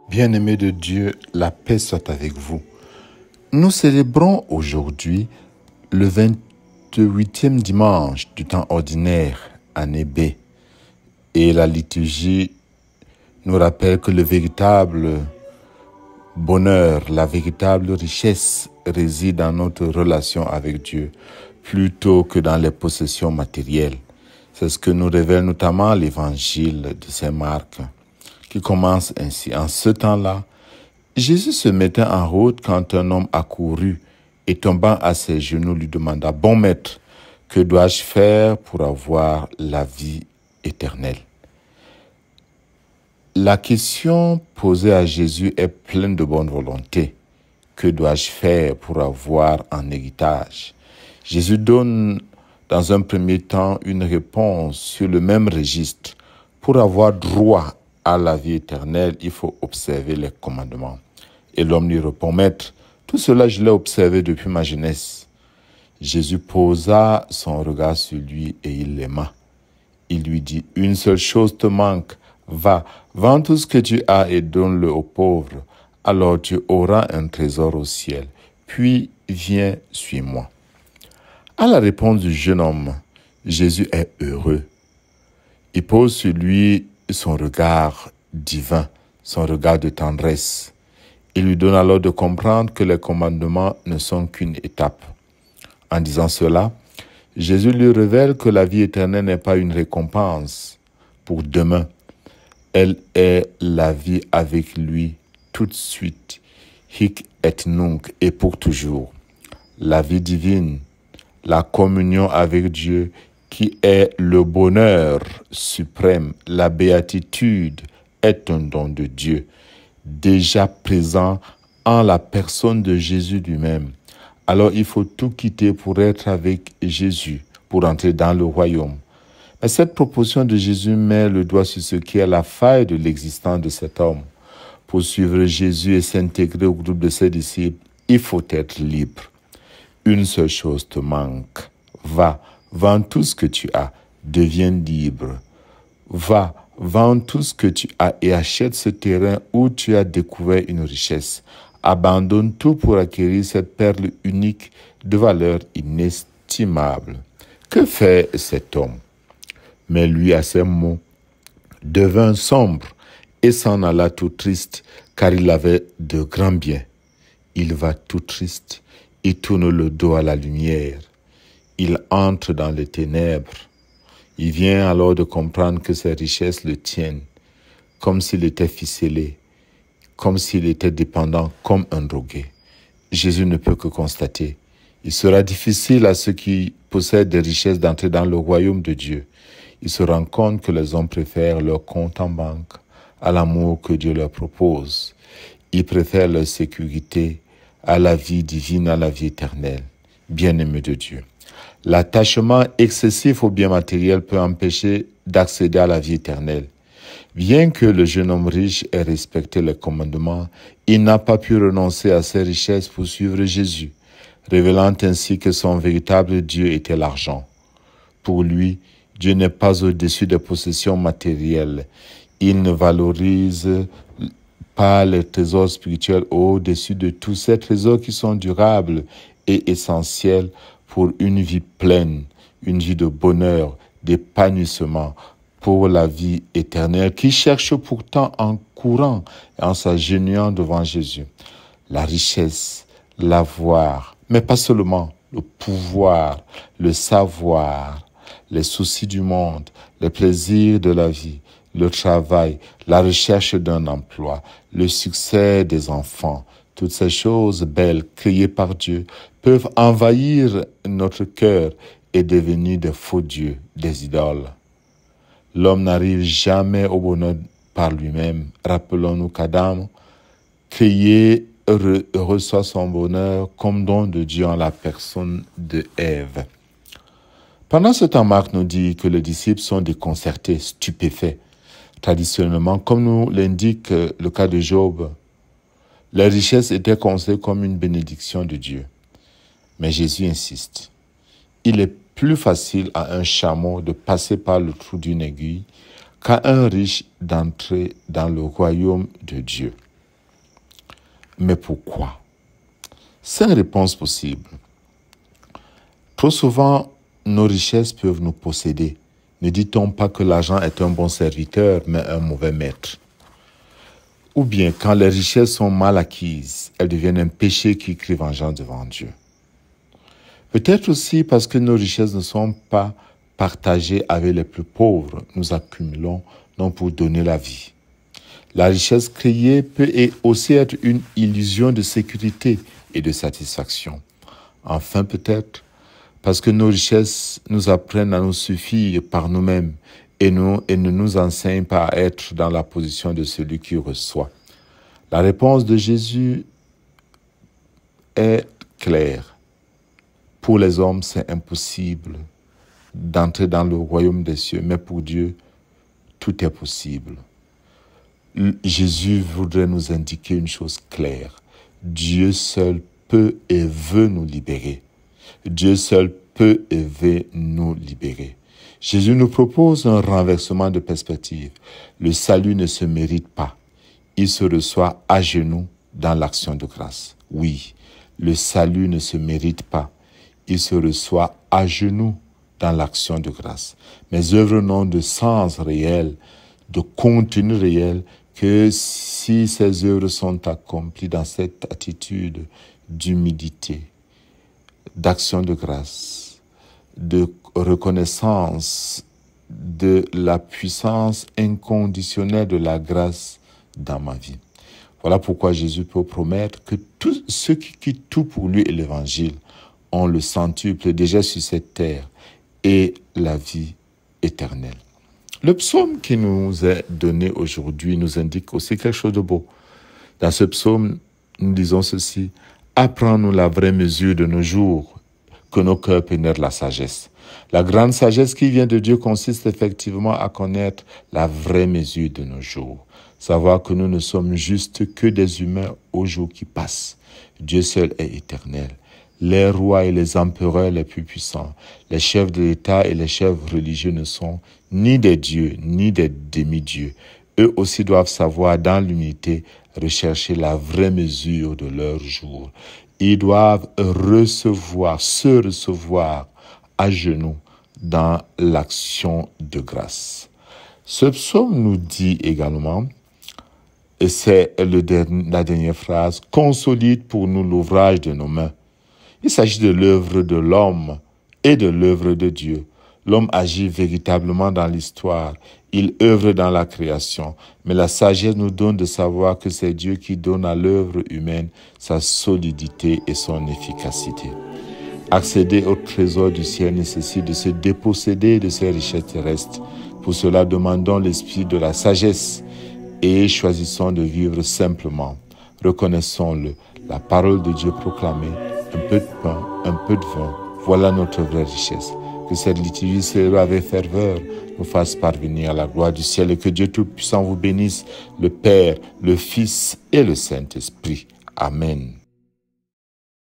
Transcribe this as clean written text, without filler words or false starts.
Bien-aimés de Dieu, la paix soit avec vous. Nous célébrons aujourd'hui le 28e dimanche du temps ordinaire, année B. Et la liturgie nous rappelle que le véritable bonheur, la véritable richesse réside dans notre relation avec Dieu, plutôt que dans les possessions matérielles. C'est ce que nous révèle notamment l'évangile de Saint Marc, qui commence ainsi. En ce temps-là, Jésus se mettait en route quand un homme accourut et tombant à ses genoux lui demanda « Bon maître, que dois-je faire pour avoir la vie éternelle ?» La question posée à Jésus est pleine de bonne volonté. Que dois-je faire pour avoir un héritage? Jésus donne dans un premier temps une réponse sur le même registre. Pour avoir droit à la vie éternelle, il faut observer les commandements. Et l'homme lui répond, « Maître, tout cela je l'ai observé depuis ma jeunesse. » Jésus posa son regard sur lui et il l'aima. Il lui dit, « Une seule chose te manque. Va, vends tout ce que tu as et donne-le aux pauvres. Alors tu auras un trésor au ciel. Puis viens, suis-moi. » À la réponse du jeune homme, Jésus est heureux. Il pose sur lui son regard divin, son regard de tendresse. Il lui donne alors de comprendre que les commandements ne sont qu'une étape. En disant cela, Jésus lui révèle que la vie éternelle n'est pas une récompense pour demain. Elle est la vie avec lui tout de suite, hic et nunc, et pour toujours. La vie divine, la communion avec Dieu, qui est le bonheur suprême, la béatitude, est un don de Dieu, déjà présent en la personne de Jésus lui-même. Alors il faut tout quitter pour être avec Jésus, pour entrer dans le royaume. Mais cette proposition de Jésus met le doigt sur ce qui est la faille de l'existence de cet homme. Pour suivre Jésus et s'intégrer au groupe de ses disciples, il faut être libre. Une seule chose te manque. Va, vends tout ce que tu as, deviens libre. Va, vends tout ce que tu as et achète ce terrain où tu as découvert une richesse. Abandonne tout pour acquérir cette perle unique de valeur inestimable. Que fait cet homme? Mais lui, à ces mots, devint sombre et s'en alla tout triste, car il avait de grands biens. Il va tout triste, il tourne le dos à la lumière. Il entre dans les ténèbres. Il vient alors de comprendre que ses richesses le tiennent, comme s'il était ficelé, comme s'il était dépendant, comme un drogué. Jésus ne peut que constater. Il sera difficile à ceux qui possèdent des richesses d'entrer dans le royaume de Dieu. Il se rend compte que les hommes préfèrent leur compte en banque à l'amour que Dieu leur propose. Ils préfèrent leur sécurité à la vie divine, à la vie éternelle. Bien-aimés de Dieu. L'attachement excessif aux biens matériels peut empêcher d'accéder à la vie éternelle. Bien que le jeune homme riche ait respecté les commandements, il n'a pas pu renoncer à ses richesses pour suivre Jésus, révélant ainsi que son véritable Dieu était l'argent. Pour lui, Dieu n'est pas au-dessus des possessions matérielles. Il ne valorise pas les trésors spirituels au-dessus de tous ces trésors qui sont durables et essentiels pour une vie pleine, une vie de bonheur, d'épanouissement, pour la vie éternelle, qui cherche pourtant en courant et en s'agenouillant devant Jésus. La richesse, l'avoir, mais pas seulement, le pouvoir, le savoir, les soucis du monde, les plaisirs de la vie, le travail, la recherche d'un emploi, le succès des enfants, toutes ces choses belles créées par Dieu peuvent envahir notre cœur et devenir des faux dieux, des idoles. L'homme n'arrive jamais au bonheur par lui-même. Rappelons-nous qu'Adam, créé, reçoit son bonheur comme don de Dieu en la personne de Ève. Pendant ce temps, Marc nous dit que les disciples sont déconcertés, stupéfaits. Traditionnellement, comme nous l'indique le cas de Job, les richesses étaient considérées comme une bénédiction de Dieu. Mais Jésus insiste. Il est plus facile à un chameau de passer par le trou d'une aiguille qu'à un riche d'entrer dans le royaume de Dieu. Mais pourquoi? 5 réponses possibles. Trop souvent, nos richesses peuvent nous posséder. Ne dit-on pas que l'argent est un bon serviteur, mais un mauvais maître? Ou bien, quand les richesses sont mal acquises, elles deviennent un péché qui crie vengeance devant Dieu. Peut-être aussi parce que nos richesses ne sont pas partagées avec les plus pauvres, nous accumulons non pour donner la vie. La richesse créée peut aussi être une illusion de sécurité et de satisfaction. Enfin, peut-être parce que nos richesses nous apprennent à nous suffire par nous-mêmes et ne nous enseignent pas à être dans la position de celui qui reçoit. La réponse de Jésus est claire. Pour les hommes, c'est impossible d'entrer dans le royaume des cieux, mais pour Dieu, tout est possible. Jésus voudrait nous indiquer une chose claire. Dieu seul peut et veut nous libérer. Dieu seul peut et veut nous libérer. Jésus nous propose un renversement de perspective. Le salut ne se mérite pas. Il se reçoit à genoux dans l'action de grâce. Oui, le salut ne se mérite pas. Il se reçoit à genoux dans l'action de grâce. Mes œuvres n'ont de sens réel, de contenu réel, que si ces œuvres sont accomplies dans cette attitude d'humilité, d'action de grâce, de reconnaissance de la puissance inconditionnelle de la grâce dans ma vie. Voilà pourquoi Jésus peut promettre que tous ceux qui quittent tout pour lui et l'évangile ont le centuple déjà sur cette terre et la vie éternelle. Le psaume qui nous est donné aujourd'hui nous indique aussi quelque chose de beau. Dans ce psaume, nous disons ceci: « Apprends-nous la vraie mesure de nos jours, que nos cœurs pénètrent la sagesse. » La grande sagesse qui vient de Dieu consiste effectivement à connaître la vraie mesure de nos jours. Savoir que nous ne sommes juste que des humains aux jours qui passent. Dieu seul est éternel. Les rois et les empereurs les plus puissants, les chefs de l'État et les chefs religieux ne sont ni des dieux, ni des demi-dieux. Eux aussi doivent savoir dans l'humilité rechercher la vraie mesure de leur jour. Ils doivent se recevoir à genoux dans l'action de grâce. Ce psaume nous dit également, et c'est la dernière phrase, « Consolide pour nous l'ouvrage de nos mains ». Il s'agit de l'œuvre de l'homme et de l'œuvre de Dieu. L'homme agit véritablement dans l'histoire. Il œuvre dans la création. Mais la sagesse nous donne de savoir que c'est Dieu qui donne à l'œuvre humaine sa solidité et son efficacité. Accéder au trésor du ciel nécessite de se déposséder de ces richesses terrestres. Pour cela, demandons l'esprit de la sagesse et choisissons de vivre simplement. Reconnaissons-le, la parole de Dieu proclamée, un peu de pain, un peu de vin, voilà notre vraie richesse. Que cette liturgie célébrée avec ferveur nous fasse parvenir à la gloire du ciel et que Dieu Tout-Puissant vous bénisse, le Père, le Fils et le Saint-Esprit. Amen.